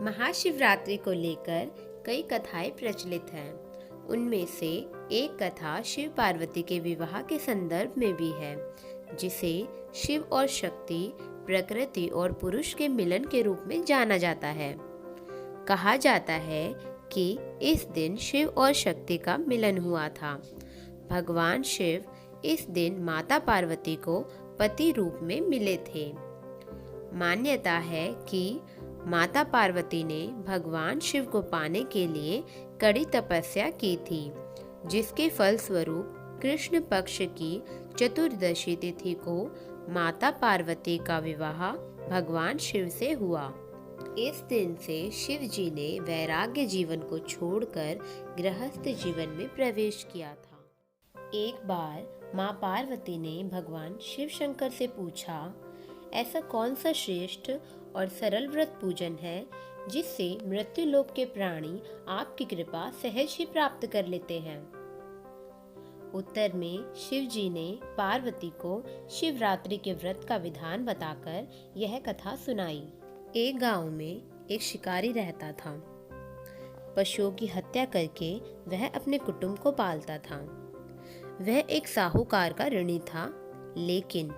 महाशिवरात्रि को लेकर कई कथाएं प्रचलित हैं। उनमें से एक कथा शिव पार्वती के विवाह के संदर्भ में भी है, जिसे शिव और शक्ति, प्रकृति और पुरुष के मिलन के रूप में जाना जाता है। कहा जाता है कि इस दिन शिव और शक्ति का मिलन हुआ था। भगवान शिव इस दिन माता पार्वती को पति रूप में मिले थे। मान्यता है कि माता पार्वती ने भगवान शिव को पाने के लिए कड़ी तपस्या की थी, जिसके फलस्वरूप कृष्ण पक्ष की चतुर्दशी तिथि को माता पार्वती का विवाह भगवान शिव से हुआ। इस दिन से शिव जी ने वैराग्य जीवन को छोड़कर गृहस्थ जीवन में प्रवेश किया था। एक बार माँ पार्वती ने भगवान शिव शंकर से पूछा, ऐसा कौन सा श्रेष्ठ और सरल व्रत पूजन है जिससे मृत्यु लोक के प्राणी आपकी कृपा सहज ही प्राप्त कर लेते हैं। उत्तर में शिव जी ने पार्वती को शिवरात्रि के व्रत का विधान बताकर यह कथा सुनाई। एक गांव में एक शिकारी रहता था। पशुओं की हत्या करके वह अपने कुटुंब को पालता था। वह एक साहूकार का ऋणी था, लेकिन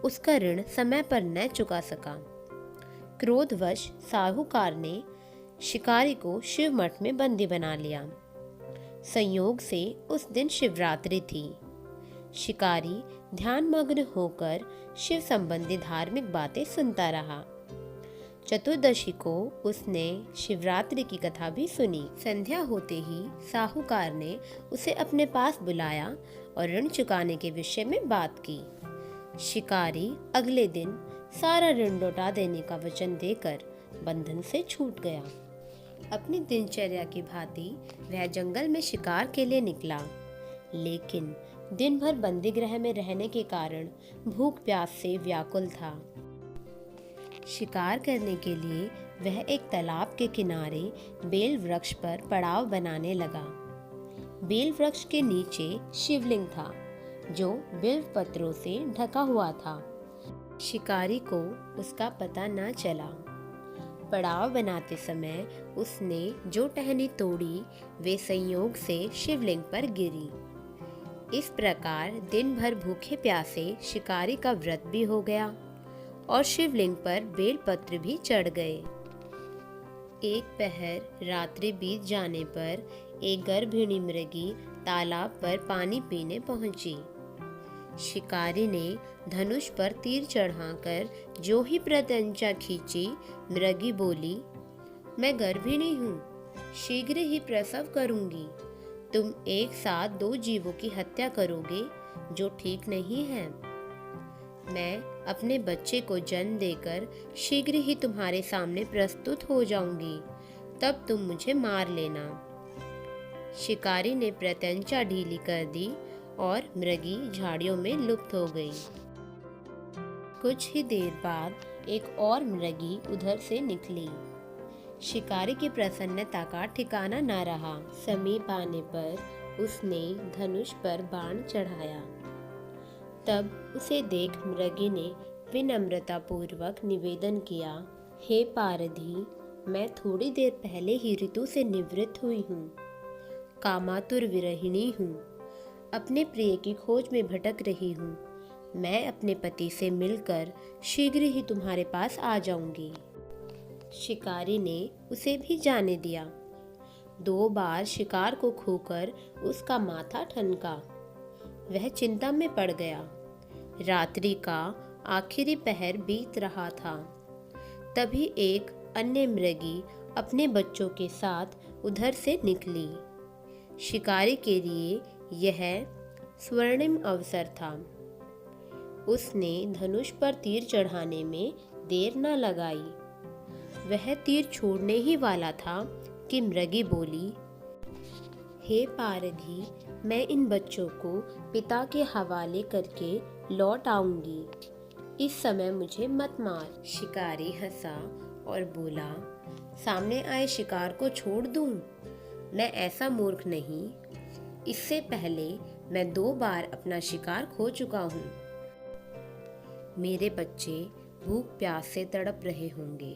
उसका ऋण समय पर न चुका सका। क्रोधवश साहूकार ने शिकारी को शिव मठ में बंदी बना लिया। संयोग से उस दिन शिवरात्रि थी। शिकारी ध्यानमग्न होकर शिव संबंधी धार्मिक बातें सुनता रहा। चतुर्दशी को उसने शिवरात्रि की कथा भी सुनी। संध्या होते ही साहूकार ने उसे अपने पास बुलाया और ऋण चुकाने के विषय में बात की। शिकारी अगले दिन सारा ऋण लौटा देने का वचन देकर बंधन से छूट गया। अपनी दिनचर्या की भांति वह जंगल में शिकार के लिए निकला, लेकिन दिन भर बंदी गृह में रहने के कारण भूख प्यास से व्याकुल था। शिकार करने के लिए वह एक तालाब के किनारे बेल वृक्ष पर पड़ाव बनाने लगा। बेल वृक्ष के नीचे शिवलिंग था, जो बिल्व पत्रों से ढका हुआ था। शिकारी को उसका पता न चला। पड़ाव बनाते समय उसने जो टहनी तोड़ी, वे संयोग से शिवलिंग पर गिरी। इस प्रकार दिन भर भूखे प्यासे शिकारी का व्रत भी हो गया और शिवलिंग पर बेलपत्र भी चढ़ गए। एक पहर रात्रि बीत जाने पर एक गर्भिणी मृगी तालाब पर पानी पीने पहुंची। शिकारी ने धनुष पर तीर चढ़ाकर जो ही प्रत्यंचा खींची, मृगी बोली, मैं गर्भिणी हूँ, शीघ्र ही प्रसव करूंगी। तुम एक साथ दो जीवों की हत्या करोगे, जो ठीक नहीं है। मैं अपने बच्चे को जन्म देकर शीघ्र ही तुम्हारे सामने प्रस्तुत हो जाऊंगी, तब तुम मुझे मार लेना। शिकारी ने प्रत्यंचा ढीली कर दी और मृगी झाड़ियों में लुप्त हो गई। कुछ ही देर बाद एक और मृगी उधर से निकली। शिकारी की प्रसन्नता का ठिकाना न रहा। समीप आने पर उसने धनुष पर बाण चढ़ाया। तब उसे देख मृगी ने विनम्रता पूर्वक निवेदन किया, हे पारधी, मैं थोड़ी देर पहले ही ऋतु से निवृत्त हुई हूँ। कामातुर विरहिणी हूँ। अपने प्रिय की खोज में भटक रही हूँ। मैं अपने पति से मिलकर शीघ्र ही तुम्हारे पास आ जाऊंगी। शिकारी ने उसे भी जाने दिया। 2 बार शिकार को खोकर उसका माथा ठनका। वह चिंता में पड़ गया। रात्रि का आखिरी पहर बीत रहा था। तभी एक अन्य मृगी अपने बच्चों के साथ उधर से निकली। शिकारी के लिए यह स्वर्णिम अवसर था। उसने धनुष पर तीर चढ़ाने में देर न लगाई। वह तीर छोड़ने ही वाला था कि मृगी बोली, हे पारधी, मैं इन बच्चों को पिता के हवाले करके लौट आऊंगी। इस समय मुझे मत मार। शिकारी हंसा और बोला, सामने आए शिकार को छोड़ दूं? मैं ऐसा मूर्ख नहीं। इससे पहले मैं 2 बार अपना शिकार खो चुका हूँ। मेरे बच्चे भूख प्यास से तड़प रहे होंगे।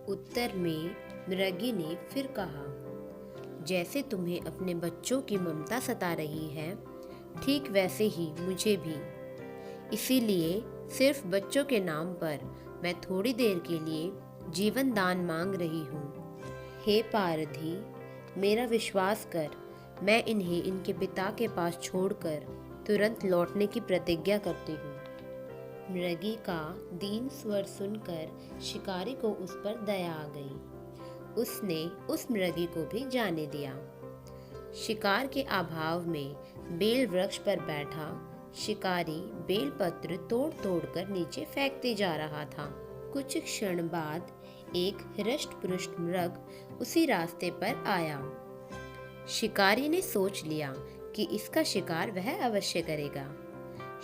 उत्तर में मृगी ने फिर कहा, जैसे तुम्हें अपने बच्चों की ममता सता रही है, ठीक वैसे ही मुझे भी। इसीलिए सिर्फ बच्चों के नाम पर मैं थोड़ी देर के लिए जीवन दान मांग रही हूँ। हे पारधी, मेरा विश्वास कर, मैं इन्हें इनके पिता के पास छोड़कर तुरंत लौटने की प्रतिज्ञा करती हूँ। मृगी का दीन स्वर सुनकर शिकारी को उस पर दया आ गई। उसने उस मृगी को भी जाने दिया। शिकार के अभाव में बेल वृक्ष पर बैठा शिकारी बेलपत्र तोड़ तोड़ कर नीचे फेंकते जा रहा था। कुछ क्षण बाद एक हृष्ट-पुष्ट मृग उसी रास्ते पर आया। शिकारी ने सोच लिया कि इसका शिकार वह अवश्य करेगा।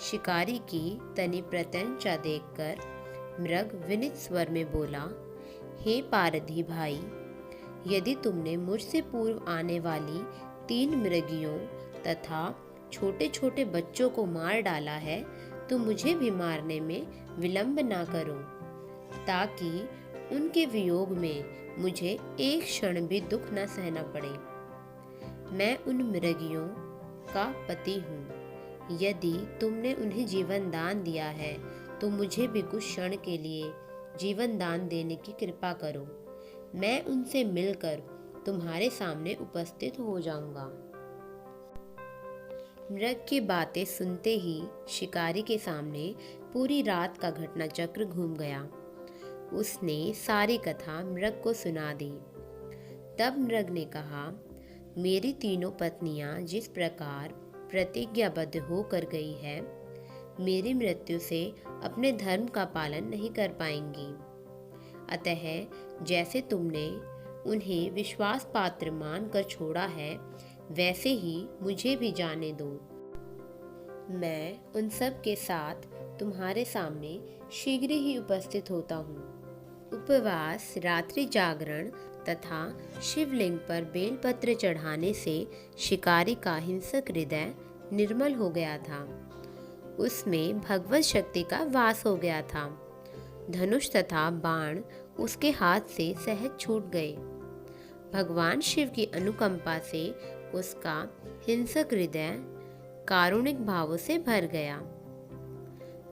शिकारी की तनी प्रत्यंचा देखकर मृग विनीत स्वर में बोला, हे पारधी भाई, यदि तुमने मुझसे पूर्व आने वाली 3 मृगियों तथा छोटे छोटे बच्चों को मार डाला है तो मुझे भी मारने में विलंब ना करो, ताकि उनके वियोग में मुझे एक क्षण भी दुख न सहना पड़े। मैं उन मृगियों का पति हूँ। यदि तुमने उन्हें जीवन दान दिया है तो मुझे भी कुछ क्षण के लिए जीवन दान देने की कृपा करो। मैं उनसे मिलकर तुम्हारे सामने उपस्थित हो जाऊंगा। मृग की बातें सुनते ही शिकारी के सामने पूरी रात का घटना चक्र घूम गया। उसने सारी कथा मृग को सुना दी। तब मृग ने कहा, मेरी तीनों पत्नियां जिस प्रकार प्रतिज्ञाबद्ध होकर गई है, मेरी मृत्यु से अपने धर्म का पालन नहीं कर पाएंगी। अतः जैसे तुमने उन्हें विश्वास पात्र मानकर छोड़ा है, वैसे ही मुझे भी जाने दो। मैं उन सब के साथ तुम्हारे सामने शीघ्र ही उपस्थित होता हूँ। उपवास, रात्रि जागरण तथा शिवलिंग पर बेलपत्र चढ़ाने से शिकारी का हिंसक हृदय निर्मल हो गया था। उसमें भगवत शक्ति का वास हो गया था। धनुष तथा बाण उसके हाथ से सहज छूट गए। भगवान शिव की अनुकंपा से उसका हिंसक हृदय कारुणिक भावों से भर गया।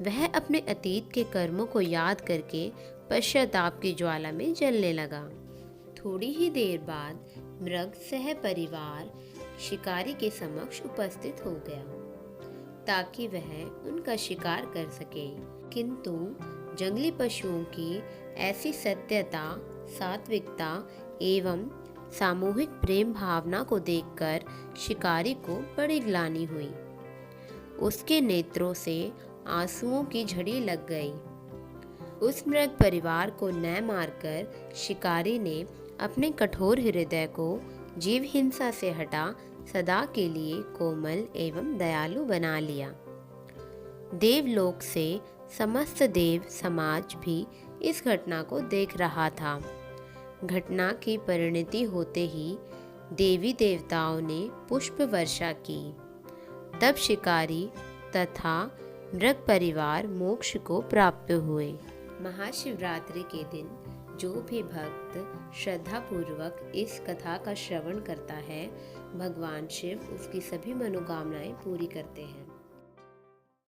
वह अपने अतीत के कर्मों को याद करके पश्चाताप की ज्वाला में जलने लगा। थोड़ी ही देर बाद मृग सह परिवार शिकारी के समक्ष उपस्थित हो गया, ताकि वह उनका शिकार कर सके। किंतु जंगली पशुओं की ऐसी सत्यता, सात्विकता एवं सामूहिक प्रेम भावना को देखकर शिकारी को बड़ी ग्लानि हुई। उसके नेत्रों से आंसुओं की झड़ी लग गई। उस मृग परिवार को न मारकर शिकारी ने अपने कठोर हृदय को जीव हिंसा से हटा सदा के लिए कोमल एवं दयालु बना लिया। देवलोक से समस्त देव समाज भी इस घटना को देख रहा था। घटना की परिणति होते ही देवी देवताओं ने पुष्प वर्षा की। तब शिकारी तथा मृग परिवार मोक्ष को प्राप्त हुए। महाशिवरात्रि के दिन जो भी भक्त श्रद्धापूर्वक इस कथा का श्रवण करता है, भगवान शिव उसकी सभी मनोकामनाएं पूरी करते हैं।